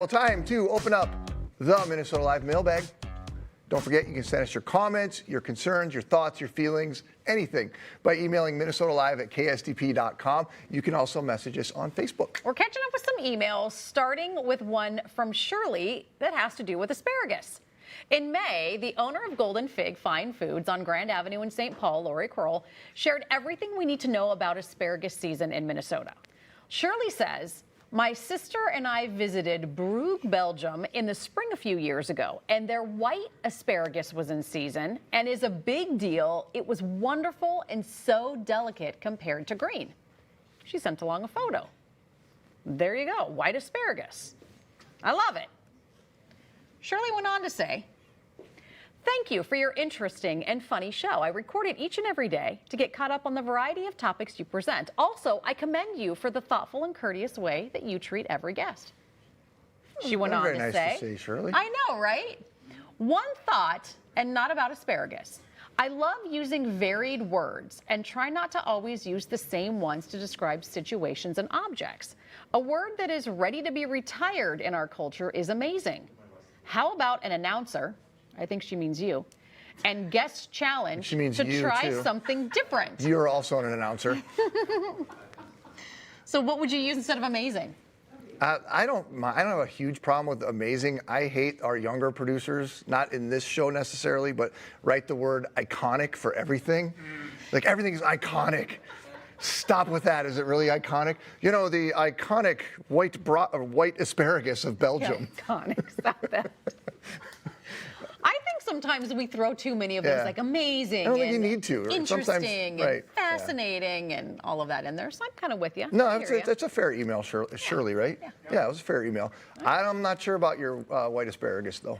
Well, time to open up the Minnesota Live mailbag. Don't forget, you can send us your comments, your concerns, your thoughts, your feelings, anything by emailing minnesotalive@ksdp.com. You can also message us on Facebook. We're catching up with some emails, starting with one from Shirley that has to do with asparagus. In May, the owner of Golden Fig Fine Foods on Grand Avenue in St. Paul, Lori Kroll, shared everything we need to know about asparagus season in Minnesota. Shirley says, "My sister and I visited Brugge, Belgium in the spring a few years ago, and their white asparagus was in season and is a big deal. It was wonderful and so delicate compared to green." She sent along a photo. There you go, white asparagus. I love it. Shirley went on to say, "Thank you for your interesting and funny show. I record it each and every day to get caught up on the variety of topics you present. Also, I commend you for the thoughtful and courteous way that you treat every guest." She went on Very to nice say, to see, Shirley. I know, right? "One thought, and not about asparagus. I love using varied words and try not to always use the same ones to describe situations and objects. A word that is ready to be retired in our culture is amazing. How about an announcer," I think she means you, "and guest challenge She means to you, try too. something different?" You're also an announcer. So what would you use instead of amazing? I don't have a huge problem with amazing. I hate our younger producers, not in this show necessarily, but write the word iconic for everything. Like everything is iconic. Stop with that. Is it really iconic? You know, the iconic white asparagus of Belgium. Yeah, iconic, stop that. I think sometimes we throw too many of those, Yeah. like amazing. I don't think you and need to. Interesting Sometimes- and right, yeah. fascinating and all of that in there. So I'm kind of with you. No, I hear ya. it's a fair email, Shirley, right? Yeah, it was a fair email. I'm not sure about your white asparagus, though.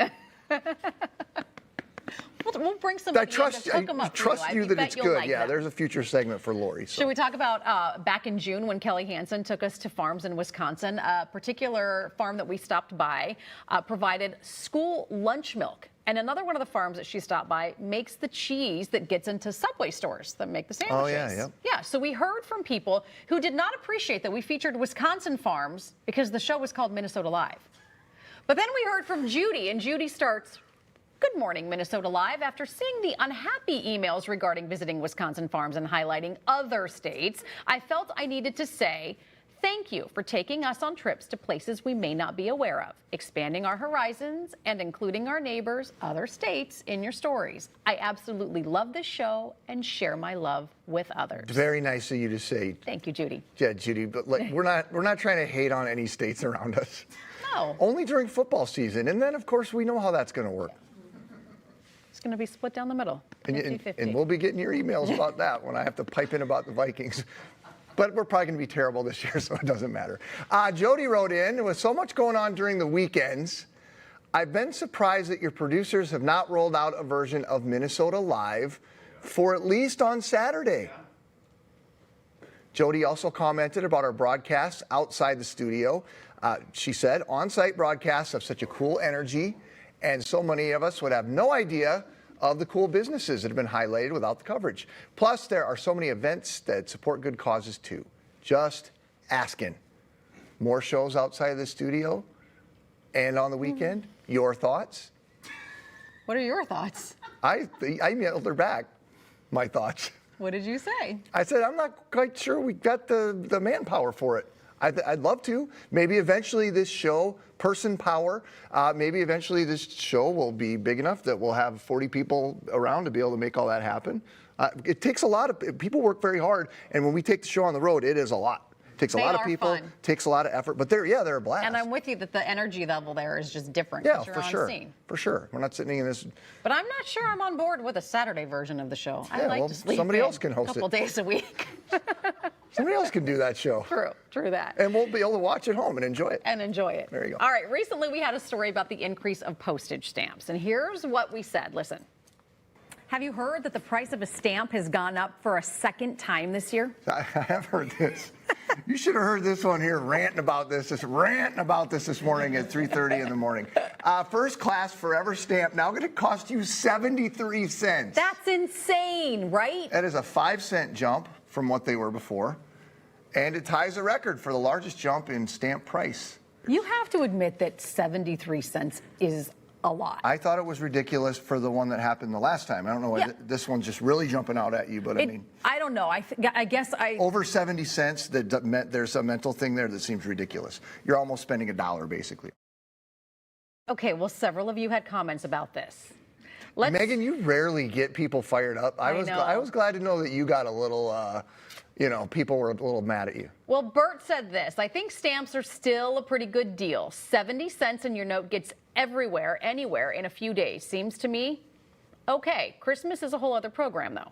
We'll bring some. I trust you that it's good. Like yeah, them. there's a future segment for Lori. So. Should we talk about back in June when Kelly Hansen took us to farms in Wisconsin? A particular farm that we stopped by provided school lunch milk. And another one of the farms that she stopped by makes the cheese that gets into Subway stores that make the sandwiches. Oh, yeah, yeah. Yeah, so we heard from people who did not appreciate that we featured Wisconsin farms because the show was called Minnesota Live. But then we heard from Judy, and Judy starts, "Good morning, Minnesota Live. After seeing the unhappy emails regarding visiting Wisconsin farms and highlighting other states, I felt I needed to say thank you for taking us on trips to places we may not be aware of, expanding our horizons and including our neighbors, other states, in your stories. I absolutely love this show and share my love with others." Very nice of you to say. Thank you, Judy. Yeah, Judy, but like we're not trying to hate on any states around us. No. Only during football season, and then of course we know how that's going to work. It's going to be split down the middle, And 50-50. we'll be getting your emails about that when I have to pipe in about the Vikings. But we're probably going to be terrible this year, so it doesn't matter. Jody wrote in, with so much going on during the weekends, I've been surprised that your producers have not rolled out a version of Minnesota Live for at least on Saturday. Jody also commented about our broadcasts outside the studio. She said, on-site broadcasts have such a cool energy, and so many of us would have no idea of the cool businesses that have been highlighted without the coverage. Plus, there are so many events that support good causes too. Just asking. More shows outside of the studio and on the weekend. Your thoughts? What are your thoughts? I emailed her back my thoughts. What did you say? I said, I'm not quite sure we got the manpower for it. I'd love to. Maybe eventually this show, person power, maybe eventually this show will be big enough that we'll have 40 people around to be able to make all that happen. It takes a lot of people work very hard, and when we take the show on the road, it is a lot. Takes a They lot of are people, fun. takes a lot of effort, but they're a blast. And I'm with you that the energy level there is just different. Yeah, 'cause you're for on sure. scene. For sure. We're not sitting in this. But I'm not sure I'm on board with a Saturday version of the show. I Yeah, like well, to sleep somebody in else can host a couple it. days a week. Somebody else can do that show. True that. And we'll be able to watch at home and enjoy it. And enjoy it. There you go. All right, recently we had a story about the increase of postage stamps. And here's what we said. Listen. Have you heard that the price of a stamp has gone up for a second time this year? I have heard this. You should have heard this one here ranting about this this morning at 3:30 in the morning. First class forever stamp now going to cost you 73 cents. That's insane, right? That is a 5-cent jump from what they were before. And it ties a record for the largest jump in stamp price You have to admit that 73 cents is a lot. I thought it was ridiculous for the one that happened the last time. I don't know why Yeah. this one's just really jumping out at you, but I mean, I don't know. I guess over 70 cents, there's a mental thing there that seems ridiculous. You're almost spending $1 basically. Okay, well, several of you had comments about this. Megan, you rarely get people fired up. I know. was glad to know that you got a little, people were a little mad at you. Well, Bert said this: I think stamps are still a pretty good deal. 70 cents and your note gets everywhere, anywhere in a few days. Seems to me okay. Christmas is a whole other program, though.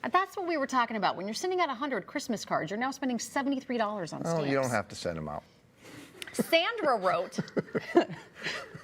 And that's what we were talking about. When you're sending out 100 Christmas cards, you're now spending $73 on stamps. Oh, you don't have to send them out. Sandra wrote,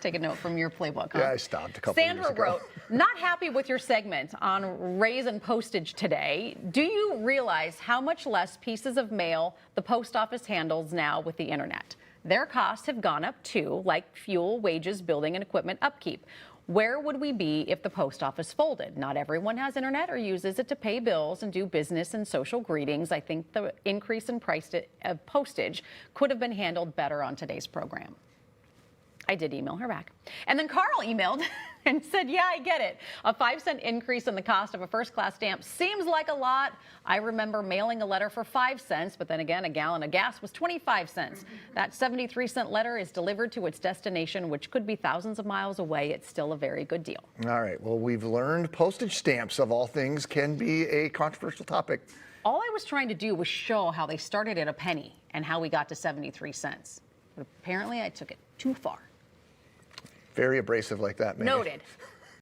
take a note from your playbook, huh? Yeah, I stopped a couple years Sandra ago. wrote, not happy with your segment on raise and postage today. Do you realize how much less pieces of mail the post office handles now with the internet? Their costs have gone up too, like fuel, wages, building, and equipment upkeep. Where would we be if the post office folded? Not everyone has internet or uses it to pay bills and do business and social greetings. I think the increase in price of postage could have been handled better on today's program. I did email her back. And then Carl emailed and said, yeah, I get it. A 5-cent increase in the cost of a first-class stamp seems like a lot. I remember mailing a letter for 5 cents, but then again, a gallon of gas was 25 cents. That 73-cent letter is delivered to its destination, which could be thousands of miles away. It's still a very good deal. All right. Well, we've learned postage stamps, of all things, can be a controversial topic. All I was trying to do was show how they started at a penny and how we got to 73 cents. But apparently, I took it too far. Very abrasive like that, Megan. Noted.